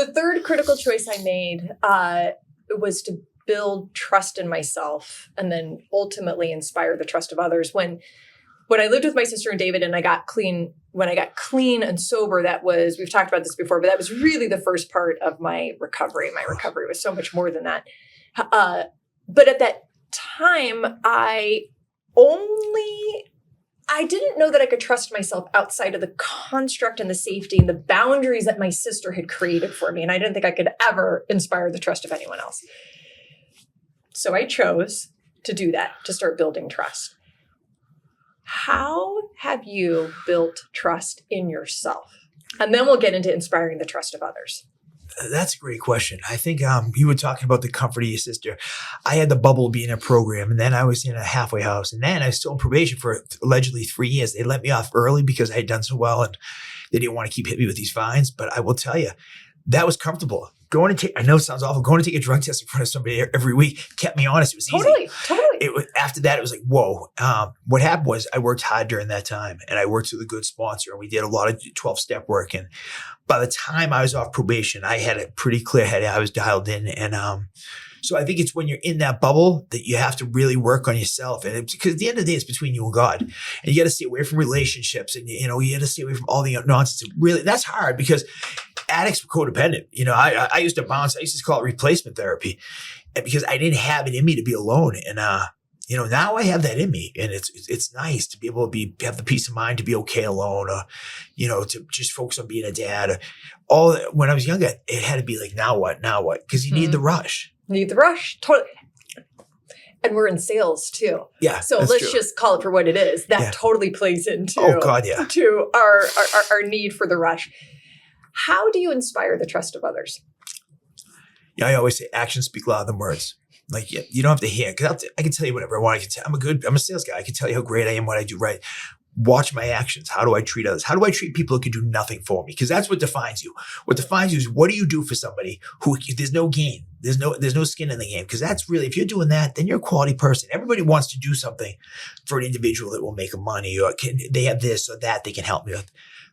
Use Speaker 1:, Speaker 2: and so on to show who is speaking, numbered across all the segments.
Speaker 1: The third critical choice I made was to build trust in myself and then ultimately inspire the trust of others. When I lived with my sister and David and I got clean, when I got clean and sober, we've talked about this before, but that was really the first part of my recovery. My recovery was so much more than that. But at that time, I didn't know that I could trust myself outside of the construct and the safety and the boundaries that my sister had created for me. And I didn't think I could ever inspire the trust of anyone else. So I chose to do that, to start building trust. How have you built trust in yourself? And then we'll get into inspiring the trust of others.
Speaker 2: That's a great question. I think you were talking about the comfort of your sister. I had the bubble of being in a program, and then I was in a halfway house, and then I was still in probation for allegedly 3 years. They let me off early because I had done so well, and they didn't want to keep hitting me with these fines. But I will tell you, that was comfortable. I know it sounds awful. Going to take a drug test in front of somebody every week kept me honest. It was easy. Totally. After that, it was like, whoa. What happened was I worked hard during that time, and I worked with a good sponsor, and we did a lot of 12-step work. And by the time I was off probation, I had a pretty clear head. I was dialed in. And so I think it's when you're in that bubble that you have to really work on yourself. And because at the end of the day, it's between you and God. And you got to stay away from relationships, and you got to stay away from all the nonsense. Really, that's hard because addicts were codependent. I used to bounce. I used to call it replacement therapy, and because I didn't have it in me to be alone. And now I have that in me, and it's nice to be able to have the peace of mind to be okay alone, or to just focus on being a dad. When I was younger, it had to be like, now what? Because you need the rush.
Speaker 1: Totally. And we're in sales too.
Speaker 2: Yeah.
Speaker 1: So let's just call it for what it is. That totally plays into to our need for the rush. How do you inspire the trust of others?
Speaker 2: Yeah, I always say actions speak louder than words. Like, you don't have to hear, because I can tell you whatever I want. I'm a sales guy. I can tell you how great I am, what I do right. Watch my actions. How do I treat others? How do I treat people who can do nothing for me? Because that's what defines you. What defines you is, what do you do for somebody who there's no gain? There's no skin in the game. Because that's really, if you're doing that, then you're a quality person. Everybody wants to do something for an individual that will make them money, or they have this or that they can help me with.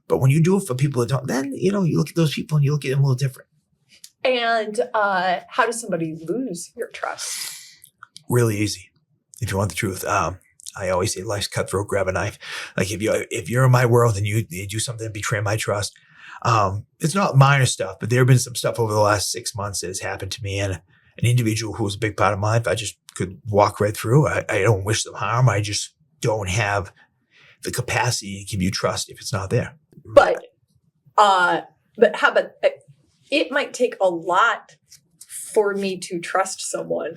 Speaker 2: But when you do it for people that don't, then, you look at those people and you look at them a little different.
Speaker 1: And how does somebody lose your trust?
Speaker 2: Really easy. If you want the truth. I always say life's cutthroat, grab a knife. Like if you're in my world and you do something to betray my trust, it's not minor stuff, but there have been some stuff over the last 6 months that has happened to me, and an individual who was a big part of my life, I just could walk right through. I don't wish them harm. I just don't have the capacity to give you trust if it's not there.
Speaker 1: But how about, it might take a lot for me to trust someone.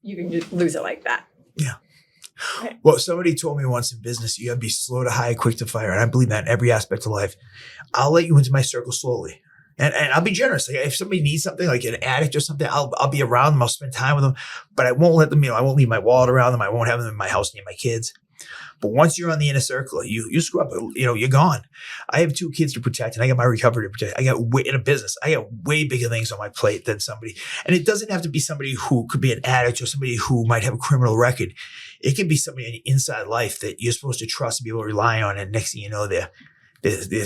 Speaker 1: You can just lose it like that.
Speaker 2: Yeah. Well, somebody told me once in business, you got to be slow to hire, quick to fire. And I believe that in every aspect of life. I'll let you into my circle slowly. And I'll be generous. Like, if somebody needs something, like an addict or something, I'll be around them. I'll spend time with them. But I won't let them, I won't leave my wallet around them. I won't have them in my house near my kids. But once you're on the inner circle, you screw up, you're gone. I have 2 kids to protect, and I got my recovery to protect. In a business, I got way bigger things on my plate than somebody. And it doesn't have to be somebody who could be an addict or somebody who might have a criminal record. It can be somebody in inside life that you're supposed to trust and be able to rely on. And next thing you know, they're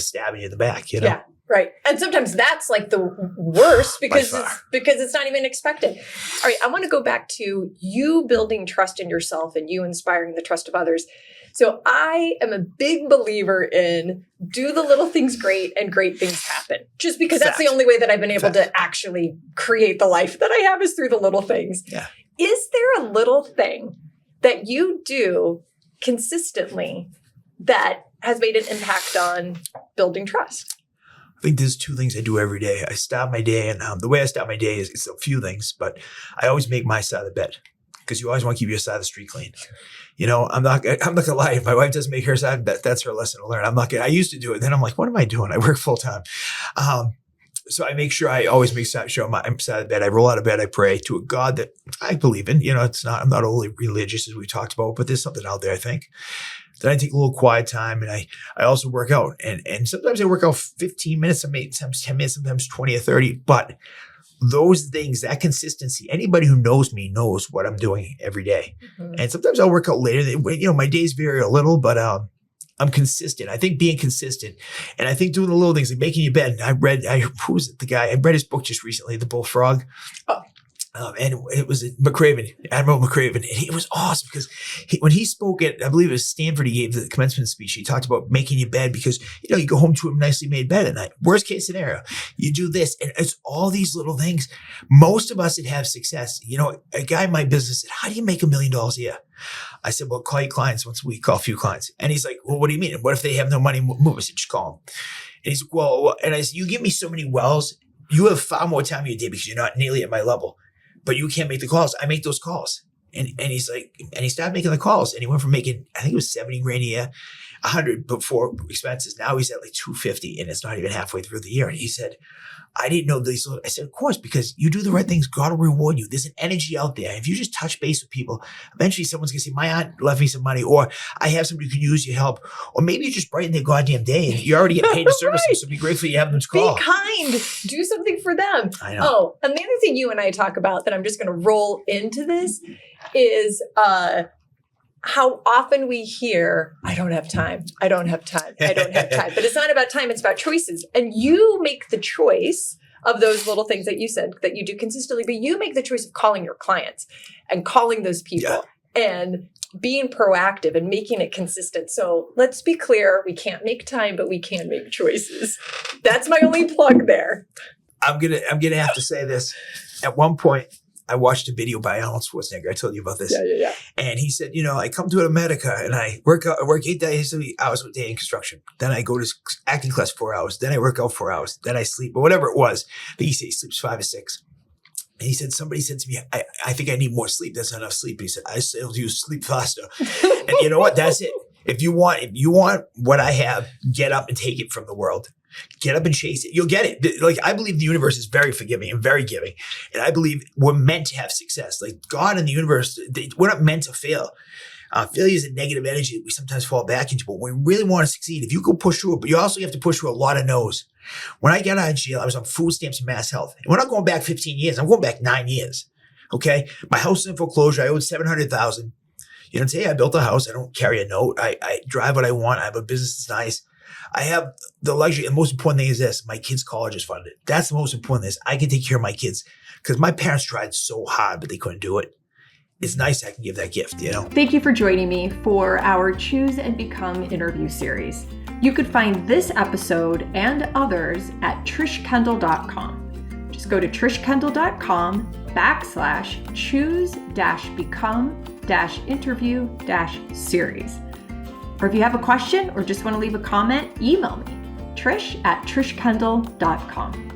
Speaker 2: stabbing you in the back.
Speaker 1: Yeah. Right. And sometimes that's like the worst because it's not even expected. All right. I want to go back to you building trust in yourself and you inspiring the trust of others. So I am a big believer in do the little things great and great things happen. Just because that's the only way that I've been able to actually create the life that I have is through the little things.
Speaker 2: Yeah.
Speaker 1: Is there a little thing that you do consistently that has made an impact on building trust?
Speaker 2: I think there's 2 things I do every day. I start my day, and the way I start my day is it's a few things, but I always make my side of the bed, because you always want to keep your side of the street clean. I'm not gonna lie. If my wife doesn't make her side, that's her lesson to learn. I used to do it. Then I'm like, what am I doing? I work full time. So I make sure I always make sure my side of the bed. I roll out of bed. I pray to a God that I believe in. I'm not only religious as we talked about, but there's something out there, I think. Then I take a little quiet time, and I also work out. And sometimes I work out 15 minutes, sometimes 10 minutes, sometimes 20 or 30. But those things, that consistency, anybody who knows me knows what I'm doing every day. Mm-hmm. And sometimes I'll work out later. My days vary a little, but I'm consistent. I think being consistent, and I think doing the little things like making your bed. Who was it? The guy, I read his book just recently, The Bullfrog.
Speaker 1: Oh.
Speaker 2: And it was McCraven, Admiral McCraven. And it was awesome because when he spoke at, I believe it was Stanford, he gave the commencement speech. He talked about making your bed because, you go home to a nicely made bed at night. Worst case scenario, you do this. And it's all these little things. Most of us that have success, a guy in my business said, how do you make $1 million a year? I said, well, call your clients once a week, call a few clients. And he's like, well, what do you mean? What if they have no money? Move. I said, just call them. And he's like, well, and I said, you give me so many wells, you have far more time in your day because you're not nearly at my level. But you can't make the calls. I make those calls. And he's like, and he started making the calls. And he went from making, I think it was 70 grand a year, 100 before expenses. Now he's at like 250 and it's not even halfway through the year. And he said, I didn't know these. I said, of course, because you do the right things, God will reward you. There's an energy out there. If you just touch base with people, eventually someone's going to say, my aunt left me some money, or I have somebody who can use your help. Or maybe you just brighten their goddamn day and you already get paid to service them. So be grateful you have them to call.
Speaker 1: Be kind. Do something for them.
Speaker 2: I know.
Speaker 1: Oh, and the other thing you and I talk about that I'm just going to roll into this is how often we hear, I don't have time. I don't have time. I don't have time. But it's not about time. It's about choices. And you make the choice of those little things that you said that you do consistently, but you make the choice of calling your clients and calling those people and being proactive and making it consistent. So let's be clear. We can't make time, but we can make choices. That's my only plug there.
Speaker 2: I'm gonna have to say this. At one point, I watched a video by Arnold Schwarzenegger. I told you about this.
Speaker 1: Yeah.
Speaker 2: And he said, I come to America and I work 8 days a week, hours a day in construction. Then I go to acting class 4 hours. Then I work out 4 hours. Then I sleep, or whatever it was. But he said he sleeps 5 or 6. And he said, somebody said to me, I think I need more sleep. That's not enough sleep. He said, I still do sleep faster. And you know what? That's it. If you want what I have, get up and take it from the world. Get up and chase it. You'll get it. Like, I believe the universe is very forgiving and very giving. And I believe we're meant to have success. Like, God and the universe, we're not meant to fail. Failure is a negative energy that we sometimes fall back into. But when we really want to succeed, if you go push through it, but you also have to push through a lot of no's. When I got out of jail, I was on food stamps and Mass Health. And we're not going back 15 years. I'm going back 9 years. Okay? My house is in foreclosure. I owed $700,000. Today I built a house. I don't carry a note. I drive what I want. I have a business that's nice. I have the luxury. And the most important thing is this. My kids' college is funded. That's the most important thing is I can take care of my kids because my parents tried so hard, but they couldn't do it. It's nice I can give that gift,
Speaker 3: Thank you for joining me for our Choose and Become interview series. You could find this episode and others at trishkendall.com. Just go to trishkendall.com/choose-become-interview-series. Or if you have a question or just want to leave a comment, email me, trish@trishkendall.com.